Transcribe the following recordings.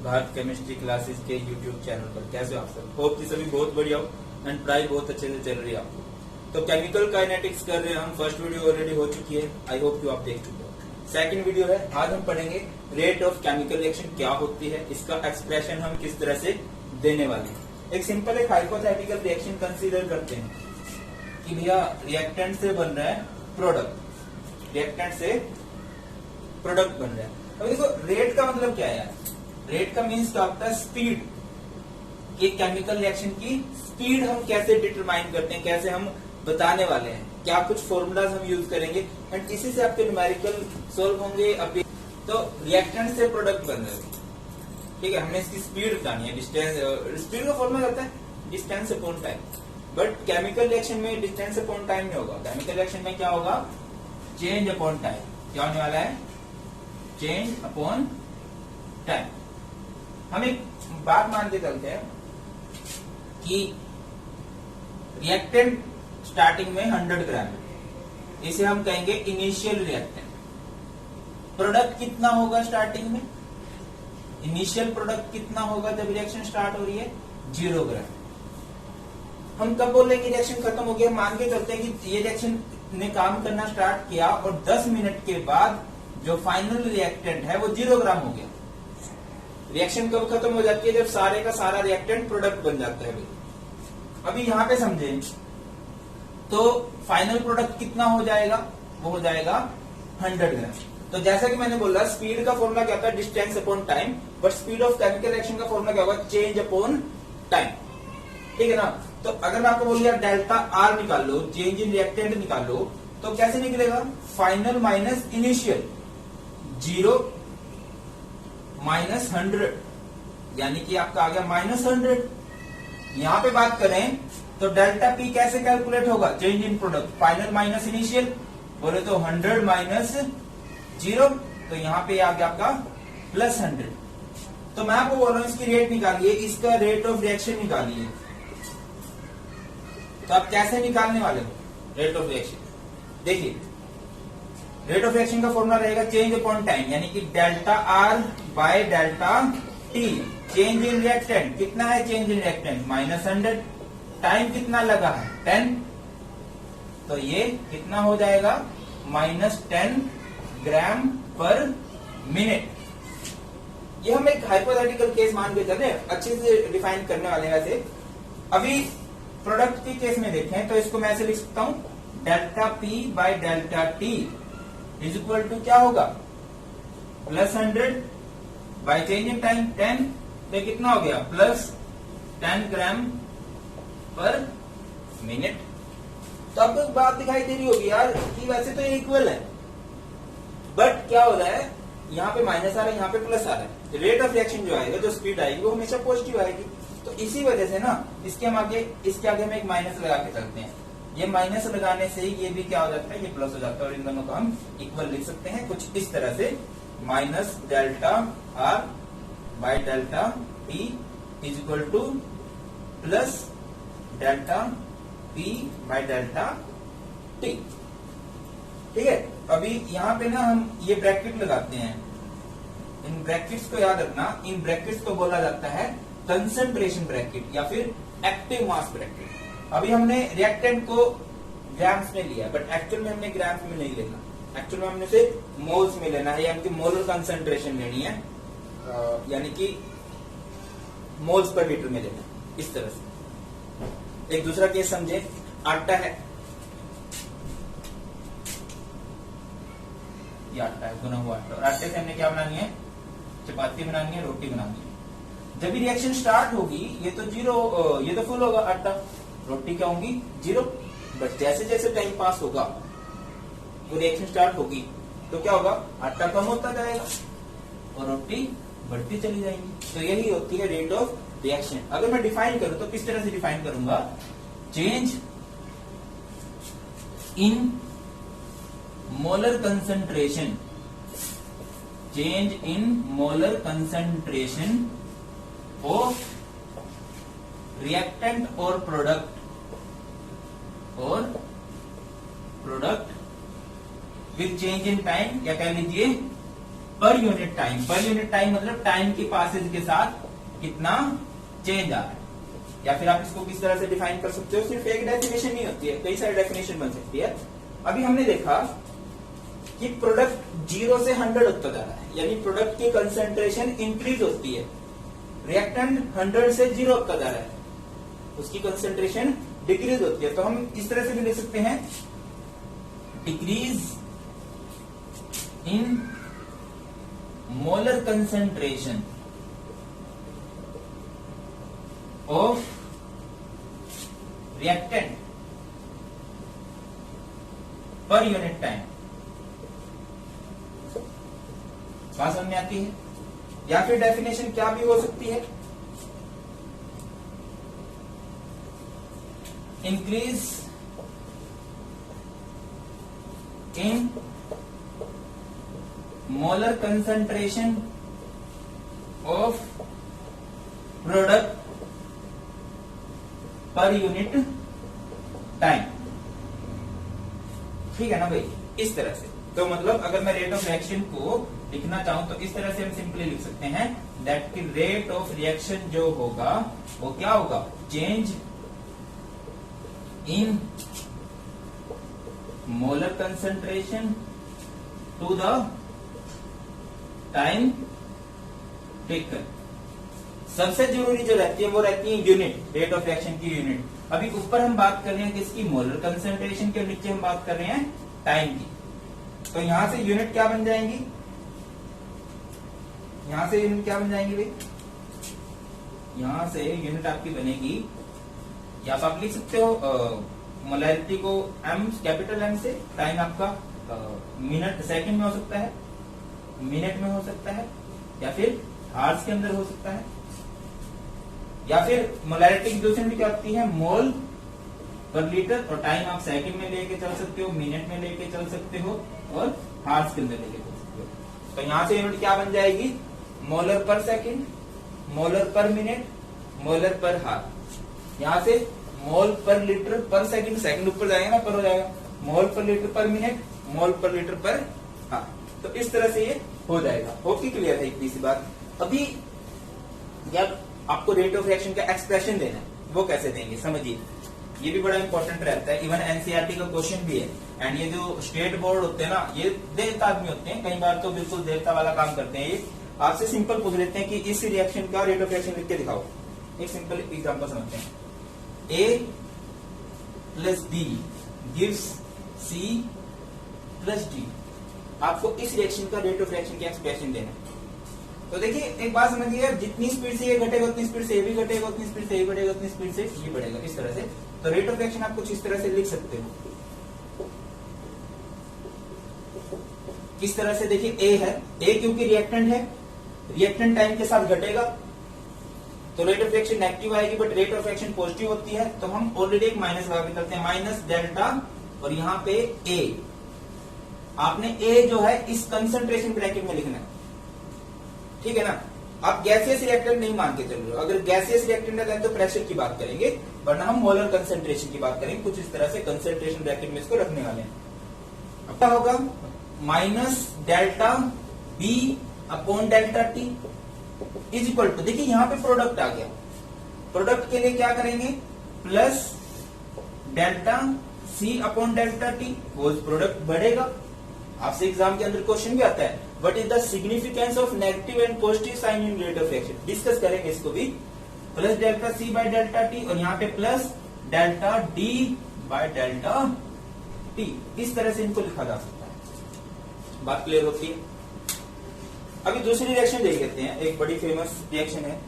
Bharat chemistry classes के YouTube channel पर। कैसे हो आप सब? होप कि सभी बहुत बढ़िया हो एंड पढ़ाई बहुत अच्छे से चल रही है आपको। तो केमिकल काइनेटिक्स कर रहे हैं हम। फर्स्ट वीडियो ऑलरेडी हो चुकी है, आई होप कि आप देख चुके हो। सेकंड वीडियो है, आज हम पढ़ेंगे रेट ऑफ केमिकल रिएक्शन क्या होती है, इसका एक्सप्रेशन हम किस तरह से देने वाले हैं। एक सिंपल एक हाइपोथेटिकल रिएक्शन कंसीडर करते हैं कि भैया रिएक्टेंट से बन रहा है प्रोडक्ट, रिएक्टेंट से प्रोडक्ट बन रहा है। अब देखो रेट का मतलब क्या है यार? रेट का मीन्स क्या होता है? स्पीड। कि केमिकल रिएक्शन की स्पीड हम कैसे डिटरमाइन करते हैं, कैसे हम बताने वाले हैं, क्या कुछ फॉर्मूलाज हम यूज करेंगे एंड इसी से आपके न्यूमेरिकल सोल्व होंगे। अभी तो रिएक्टेंट से प्रोडक्ट बन रहे हैं, ठीक है, हमने इसकी स्पीड बतानी है। डिस्टेंस, स्पीड का फॉर्मूला होता है distance upon time, but chemical reaction में डिस्टेंस अपॉन टाइम नहीं होगा। केमिकल रिएक्शन में क्या होगा? Change upon time. क्या होने वाला है? Change upon time. हम एक बात मान के चलते हैं कि रिएक्टेंट स्टार्टिंग में 100 ग्राम है, इसे हम कहेंगे इनिशियल रिएक्टेंट। प्रोडक्ट कितना होगा स्टार्टिंग में? इनिशियल प्रोडक्ट कितना होगा जब रिएक्शन स्टार्ट हो रही है? 0 ग्राम। हम कब बोलेंगे रिएक्शन खत्म हो गया? मान के चलते हैं कि ये रिएक्शन ने काम करना स्टार्ट किया और 10 मिनट के बाद जो फाइनल रिएक्टेंट है वो 0 ग्राम हो गया। रिएक्शन कब खत्म हो जाती है? जब सारे का सारा रिएक्टेंट प्रोडक्ट बन जाता है। अभी यहां पे समझें तो फाइनल प्रोडक्ट कितना हो जाएगा? वो हो जाएगा 100 ग्राम। तो जैसा कि मैंने बोला स्पीड का फॉर्मूला क्या होता है? Distance upon time, but speed of chemical reaction का फॉर्मूला क्या होगा? चेंज अपॉन टाइम, ठीक है ना। तो अगर मैं आपको बोलूँ डेल्टा आर निकाल लो, चेंज इन रिएक्टेंट निकाल लो, तो कैसे निकलेगा? फाइनल माइनस इनिशियल, 0 माइनस 100, यानी कि आपका आ गया -100। यहां पे बात करें तो डेल्टा पी कैसे कैलकुलेट होगा? चेंज इन प्रोडक्ट, फाइनल माइनस इनिशियल, बोले तो 100 माइनस 0, तो यहां पे आ गया आपका +100। तो मैं आपको बोल रहा हूं इसकी रेट निकालिए, इसका रेट ऑफ रिएक्शन निकालिए। तो आप कैसे निकालने वाले हो रेट ऑफ रिएक्शन? देखिए रेट ऑफ रिएक्शन का फॉर्मूला रहेगा चेंज अपॉन टाइम, यानी कि delta R bye delta T. Change in reactant कितना है? Change in reactant -100। टाइम कितना लगा है? 10। तो ये कितना हो जाएगा? -10 ग्राम पर मिनट। ये हम एक हाइपोथेटिकल केस मान के चल रहे हैं, अच्छे से डिफाइन करने वाले हैं। वैसे अभी प्रोडक्ट के केस में देखें तो इसको मैं ऐसे लिख सकता हूं, delta P by delta T is equal to क्या होगा? +100 बाय चेंज इन टाइम 10, तो कितना हो गया? +10 ग्राम पर मिनट। तो आपको एक बात दिखाई दे रही होगी यार कि वैसे तो ये इक्वल है, बट क्या हो रहा है? यहाँ पे माइनस आ रहा है, यहाँ पे प्लस आ रहा है। रेट ऑफ रिएक्शन जो आएगा, जो स्पीड आएगी, वो हमेशा पॉजिटिव आएगी। तो इसी वजह से ना इसके आगे हम एक माइनस लगा के चलते हैं। ये माइनस लगाने से ही ये भी क्या हो जाता है? ये प्लस हो जाता है, और इन दोनों को हम इक्वल लिख सकते हैं कुछ इस तरह से, minus delta R bye delta T is equal two plus delta P by delta T, ठीक है। अभी यहाँ पे ना हम ये ब्रैकेट लगाते हैं। इन ब्रैकेट्स को याद रखना, इन ब्रैकेट्स को बोला जाता है कंसंट्रेशन ब्रैकेट या फिर एक्टिव मास ब्रैकेट। अभी हमने रिएक्टेंट को ग्राम्स में लिया, बट एक्चुअल में हमने ग्राम्स में नहीं लेना। एक्चुअल में हमने उसे मोल्स में लेना है, यानी कि मोलर कंसंट्रेशन लेनी है, यानी कि मोल्स पर लीटर में लेना है, इस तरह से। एक दूसरा केस समझे, आटा है, ये आटा है, गुना हुआ आटा, और आटे से हमने क्या बनानी है? चपाती बनानी है, रोटी बनानी है। जब भी रिएक्शन स्टार्ट होगी ये तो 0, ये तो फुल होगा आटा, रोटी क्या होंगी? 0। बट जैसे जैसे टाइम पास होगा, वो रिएक्शन स्टार्ट होगी, तो क्या होगा? आटा कम होता जाएगा और रोटी बढ़ती चली जाएगी। तो यही होती है रेट ऑफ रिएक्शन। अगर मैं डिफाइन करूं तो किस तरह से डिफाइन करूंगा? Change in molar concentration, change in molar concentration of reactant और product with change in time, या कह लीजिए पर यूनिट टाइम मतलब टाइम की पासेज के साथ कितना चेंज आ रहा है। या फिर आप इसको किस तरह से डिफाइन कर सकते हो, सिर्फ एक डेफिनेशन नहीं होती है, कई सारी डेफिनेशन बन सकती है। अभी हमने देखा कि प्रोडक्ट 0 से 100 होता जा रहा है, यानी प्रोडक्ट की कंसेंट्रेशन इंक्रीज होती है। रिएक्टेंट 100 से 0 होता जा रहा है, उसकी कंसेंट्रेशन डिक्रीज होती है। तो हम इस तरह से भी लिख सकते हैं, decrease in molar concentration of reactant पर यूनिट टाइम। बात समझ में आती है? या फिर डेफिनेशन क्या भी हो सकती है, increase in molar concentration of product पर यूनिट टाइम। ठीक है ना भाई, इस तरह से। तो मतलब अगर मैं रेट ऑफ रिएक्शन को लिखना चाहूं तो इस तरह से हम सिंपली लिख सकते हैं दैट की रेट ऑफ रिएक्शन जो होगा वो क्या होगा, change in molar concentration to the time taken. सबसे जरूरी जो रहती है वो रहती है यूनिट, रेट ऑफ रिएक्शन की यूनिट। अभी ऊपर हम बात कर रहे हैं किसकी, मोलर कंसेंट्रेशन के, नीचे हम बात कर रहे हैं टाइम की। तो यहां से यूनिट क्या बन जाएंगी, यहां से यूनिट क्या बन जाएंगी भाई, यहां से यूनिट आपकी बनेगी, या तो आप लिख सकते हो मोलैरिटी को एम, कैपिटल एम से, टाइम आपका मिनट सेकंड में हो सकता है, मिनट में हो सकता है, या फिर आवर्स के अंदर हो सकता है, या फिर मोलैरिटी की दूसरी भी क्या होती है, मोल पर लीटर, और टाइम आप सेकंड में लेके चल सकते हो, मिनट में लेके चल सकते हो, और हार्स के अंदर लेके चल सकते हो। तो यहां से यूनिट क्या बन जाएगी, मोलर पर सेकंड, मोलर पर मिनट, मोलर पर हार। यहां से मोल पर लीटर पर सेकंड, सेकंड ऊपर जाएगा ना, पर हो जाएगा, मोल पर लीटर पर मिनट, मोल पर लीटर पर हार। तो इस तरह से ये हो जाएगा। होगी क्लियर है इतनी सी बात। अभी जब आपको रेट ऑफ रिएक्शन का एक्सप्रेशन देना है, वो कैसे देंगे समझिए, ये भी बड़ा इंपॉर्टेंट रहता है। इवन एनसीईआरटी का क्वेश्चन भी है। एंड ये जो स्टेट बोर्ड होते हैं ना, ये देवता आदमी होते हैं, कई बार तो बिल्कुल देवता वाला काम करते हैं। ये आपसे सिंपल पूछ लेते हैं कि इस रिएक्शन का रेट ऑफ रिएक्शन लिख के दिखाओ। एक सिंपल एग्जांपल समझते हैं, A plus B gives C plus D। आपको इस रिएक्शन का रेट ऑफ रिएक्शन का एक्सप्रेशन देना है। तो देखिए एक बात समझिए, जितनी स्पीड से ये घटेगा उतनी स्पीड से ये भी घटेगा, उतनी स्पीड से ये बढ़ेगा, उतनी स्पीड से ये बढ़ेगा, इस तरह से। तो रेट ऑफ रिएक्शन आप कुछ इस तरह से लिख सकते हो। किस तरह से, देखिए ए है, ए क्योंकि रिएक्टेंट है, रिएक्टेंट टाइम के साथ घटेगा तो रेट ऑफ रिएक्शन नेगेटिव आएगी, but rate of reaction positive होती है। तो हम ऑलरेडी एक माइनस लगा के करते हैं, माइनस डेल्टा, और यहाँ पे ए। आपने ए जो है इस कंसंट्रेशन ब्रैकेट में लिखना है, ठीक है ना। आप गैसियस रिएक्टेंट नहीं मान के चल रहे हो। अगर गैसियस रिएक्टेंट है तो प्रेशर की बात करेंगे, वरना हम मोलर कंसंट्रेशन की बात करेंगे। कुछ इस तरह से कंसंट्रेशन ब्रैकेट में इसको रखने वाले हैं। अब क्या होगा, minus delta B upon delta T is equal to, देखिए यहां पे प्रोडक्ट आ गया, प्रोडक्ट के लिए क्या करेंगे, plus delta C upon delta T, वो प्रोडक्ट बढ़ेगा। आपसे एग्जाम के अंदर क्वेश्चन भी आता है, what is the significance of negative and positive sign in rate of reaction, discuss करेंगे इसको भी। Plus delta C by delta T, और यहाँ पे plus delta D by delta T, इस तरह से इनको लिखा जा सकता है। बात क्लियर होती है। अभी दूसरी रिएक्शन देख लेते हैं, एक बड़ी फेमस रिएक्शन है।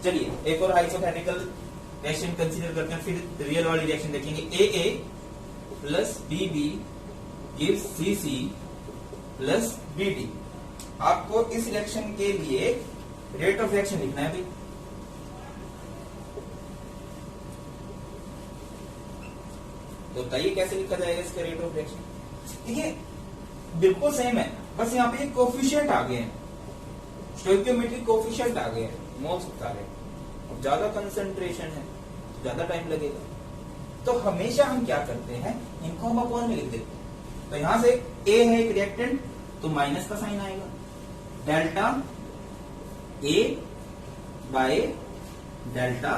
चलिए एक और हाइपोथेटिकल रिएक्शन कंसीडर करते हैं, फिर रियल वाली रिएक्शन देखेंगे। A plus B B gives C C plus B D. आपको इस रिएक्शन के लिए रेट ऑफ रिएक्शन लिखना है भाई। तो बताइए कैसे लिखा जाएगा इसका रेट ऑफ रिएक्शन। देखिए बिल्कुल सेम है, बस यहाँ पे कोफिशिएंट आ गए हैं, स्टोइकियोमेट्रिक कोफिशिएंट आ गए हैं, मोल्स आ गए। ज्यादा कंसंट्रेशन है, ज्यादा टाइम लगेगा। तो हमेशा हम क्या करते हैं, इनको हम अपॉन में लिख देते हैं। तो यहां से ए है एक रिएक्टेंट, तो माइनस का साइन आएगा। Delta A by delta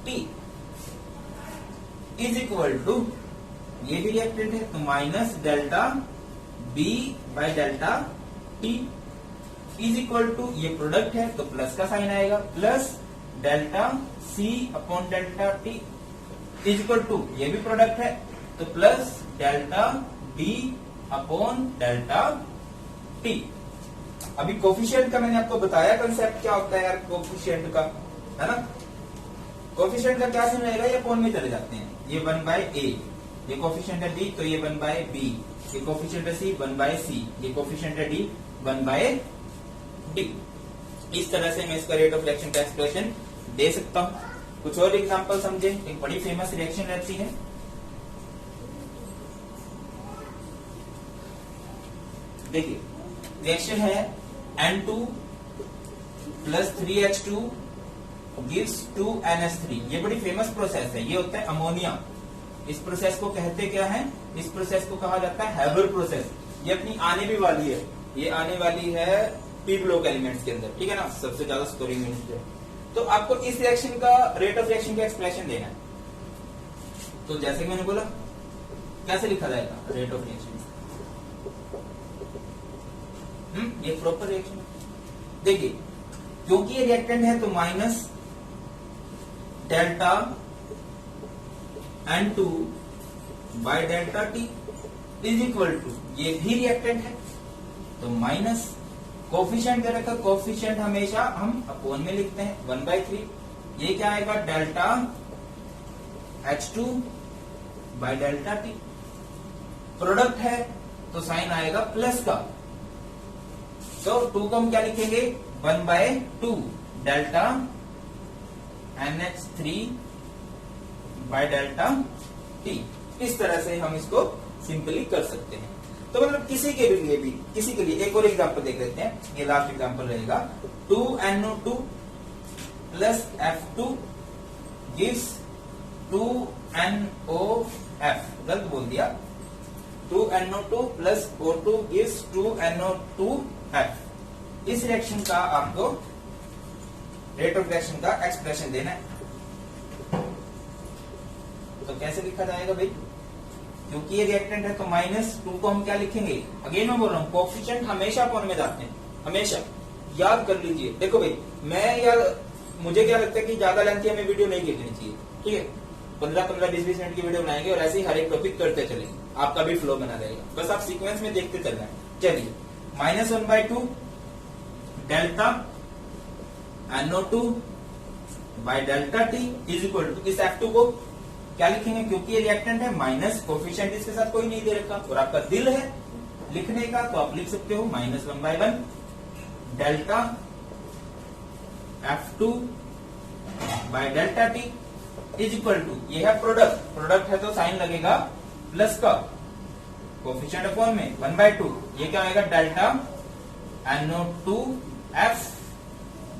T is equal to, ये भी रिएक्टेंट है तो minus delta B by delta T is equal to, ये प्रोडक्ट है तो प्लस का साइन आएगा, plus delta C upon delta T is equal to, ये भी प्रोडक्ट है तो plus delta D upon delta T. अभी कोफिशिएंट का मैंने आपको बताया कंसेप्ट क्या होता है यार कोफिशिएंट का, है ना। कोफिशिएंट का क्या सीन रहेगा, ये अपॉन में चले जाते हैं, ये 1/a, ये कोफिशिएंट है d तो ये 1/b, ये कोफिशिएंट है c 1/c, ये कोफिशिएंट है d 1/d। इस तरह से मैं इसका रेट ऑफ रिएक्शन का एक्सप्रेशन दे सकता हूं। कुछ और एग्जांपल समझे, एक बड़ी फेमस रिएक्शन रहती है, देखिए रिएक्शन है N2 plus 3H2 gives 2NH3। ये बड़ी फेमस प्रोसेस है, ये होता है अमोनिया। इस प्रोसेस को कहते क्या है, इस प्रोसेस को कहा जाता है हैबर प्रोसेस। ये अपनी आने भी वाली है, ये आने वाली है पी ब्लॉक एलिमेंट्स के अंदर, ठीक है ना, सबसे ज्यादा स्कोरिंग यूनिट है। तो आपको इस रिएक्शन का रेट ऑफ रिएक्शन का एक्सप्रेशन देना है। तो जैसे कि मैंने बोला, कैसे लिखा जाएगा रेट ऑफ रिएक्शन, ये प्रॉपर रिएक्शन है। देखिए क्योंकि ये रिएक्टेंट है तो minus delta N2 by delta T is equal to, ये भी रिएक्टेंट है तो माइनस कोफिशिएंट दे रखा, कोफिशिएंट हमेशा हम अपोन में लिखते हैं 1/3, ये क्या आएगा delta H2 bye delta T. Product है तो साइन आएगा प्लस का, तो 2 को हम क्या लिखेंगे 1/2 delta NH3 bye delta T. इस तरह से हम इसको सिंपली कर सकते हैं। तो मतलब किसी के लिए एक और एग्जांपल देख लेते हैं, ये लास्ट एग्जांपल रहेगा। 2NO2 plus F2 gives 2NOF, गलत बोल दिया, 2NO2 plus O2 gives 2NO2F। इस रिएक्शन का आपको रेट ऑफ रिएक्शन का एक्सप्रेशन देना है। तो कैसे लिखा जाएगा भाई, क्योंकि ये रिएक्टेंट है तो -2 को हम क्या लिखेंगे, अगेन मैं बोल रहा हूं कोफिशिएंट हमेशा अपॉन में जाते हैं, हमेशा याद कर लीजिए। देखो भाई मुझे क्या लगता है कि ज्यादा लेंथी हमें वीडियो नहीं खींचनी चाहिए, ठीक है, 15-15, 20-20 मिनट की वीडियो बनाएंगे और ऐसे ही हर एक टॉपिक करते चलेंगे, आपका भी फ्लो बना रहेगा, बस आप सीक्वेंस में देखते चलना है। चलिए -1/2 delta NO2 by delta T is equal to, इस F2 को क्या लिखेंगे, क्योंकि ये रिएक्टेंट है माइनस कोफिशिएंट इसके साथ कोई नहीं दे रखा और आपका दिल है लिखने का तो आप लिख सकते हो -1/1 delta F2 by delta T is equal to, ये है प्रोडक्ट है तो साइन लगेगा प्लस का, कोफिशिएंट अपॉन में 1/2, ये क्या आएगा delta NO2F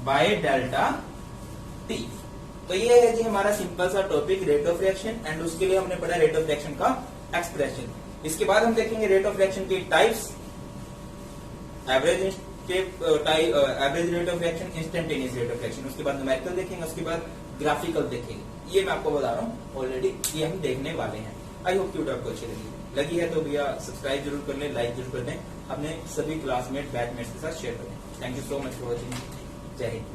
bye delta T. तो ये है जी हमारा सिंपल सा topic rate of reaction, and उसके लिए हमने पढ़ा रेट ऑफ रिएक्शन का एक्सप्रेशन। इसके बाद हम देखेंगे रेट ऑफ रिएक्शन के types, average rate of reaction, instantaneous rate of reaction, उसके बाद न्यूमेरिकल देखेंगे, उसके बाद ग्राफिकल देखेंगे। ये मैं आपको बता रहा हूँ ऑलरेडी, ये हम देखने वाले हैं। आई होप वीडियो आपको अच्छी लगी है तो भैया सब्सक्राइब जरूर कर लें, लाइक जरूर कर दें, अपने सभी क्लासमेट बैचमेट्स के साथ शेयर करें। Thank you so much for watching, जय हिंद।